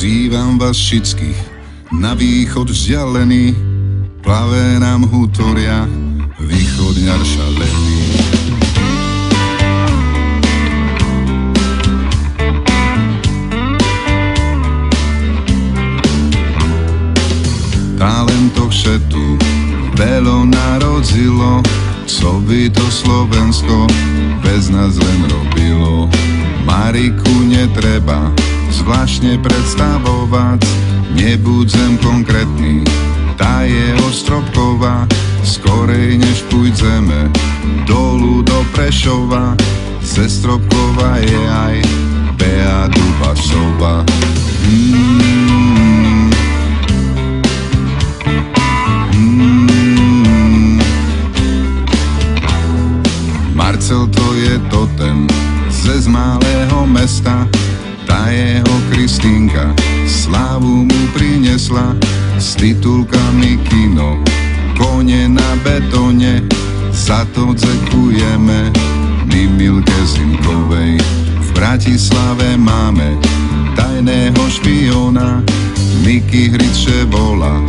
Vzývam vás všetkých, na východ vzdialený, plavé nám hutoria, východňar šalený. Talento všetu veľo narodzilo, co by to Slovensko bez nás len robilo. Mariku netreba zvláštne predstavovať, nebudem konkrétny, tá je Ostropková. Skorej než pôjdeme dolu do Prešova, ze Stropkova je aj Bea Dubasová. Marcel to je totem z malého mesta, tá jeho Kristínka slávu mu priniesla, s titulkami kino, kone na betóne, za to dzekujeme my Milke Zimkovej. V Bratislave máme tajného špiona, Miky Hričše volá,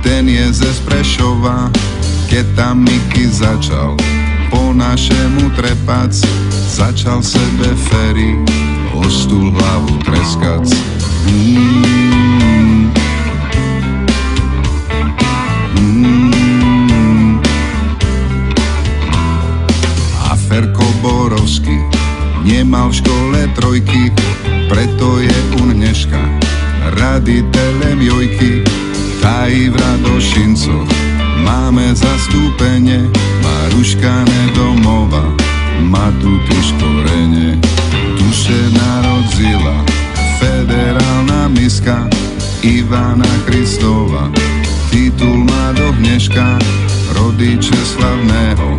ten je ze Prešova. Keď tam Miky začal po našemu trepac, začal sebe Ferry o stůl hlavu treskac. A Ferko Borovský nemal v škole trojky, preto je u dneška raditeľem jojky. Tá i v Radošincoch máme zastúpenie, Maruška Nedomova má tu korene. Tu se narodzila federálna miska Ivana Kristova, titul má do dneška rodiče slavného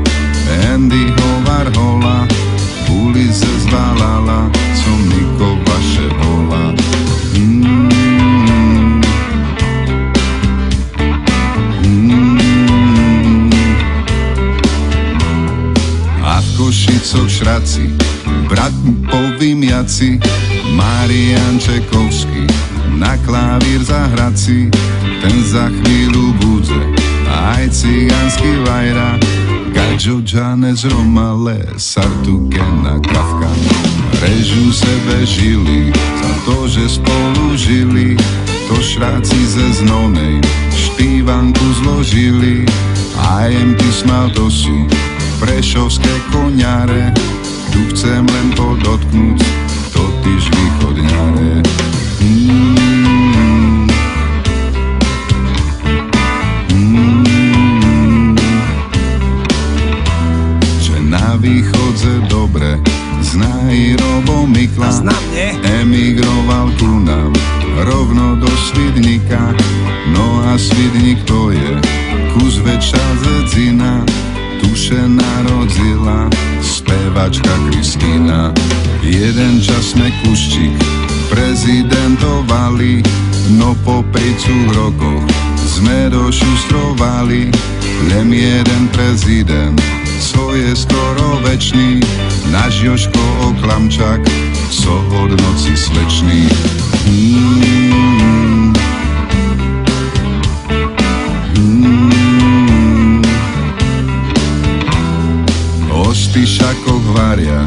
Andyho Warhola. Ulice zvalala, co Miko vaše volá. A v Košicoch Šraci, brat povimiaci, Marian Čekovský na klavír zahrať si, ten za chvíľu bude aj cigánsky vajra. Gajo Janes Romale, Sartukena Kafka, režu sebe žili za to, že spolu žili. To Šráci ze Znonej špívanku zložili, a jem písma to sú prešovské koniare. Tu chcem len podotknúť, totiž východňare. Že na východze dobre zná i Robo Mikla, emigroval ku nám rovno do Svidnika. No a Svidnik to je kus väčšia zedzina, tu se narodzila spevačka Kristína. Jeden čas sme Kuščík prezidentovali, no po 5 rokoch sme došustrovali. Len jeden prezident, co je skoro večný, náš Jožko Oklamčák, co od noci slečný. O Spišakoch varia,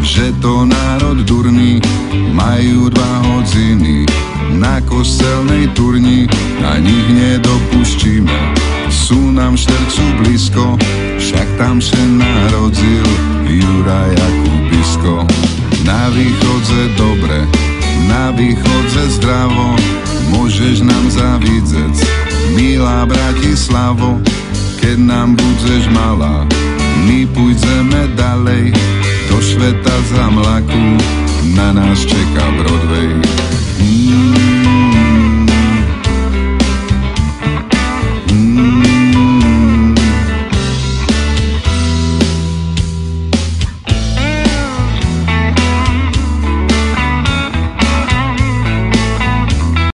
že to národ durný, majú 2 hodiny na kostelnej turni, na nich nedopustíme, sú nám Štercu blízko, však tam sa narodzil Juraj Jakubisko. Na východze dobre, na východze zdravo, môžeš nám zavidzec, milá Bratislavo. Keď nám budeš malá, my pôjdeme ďalej do sveta za mlaku, na nás čeká Broadway.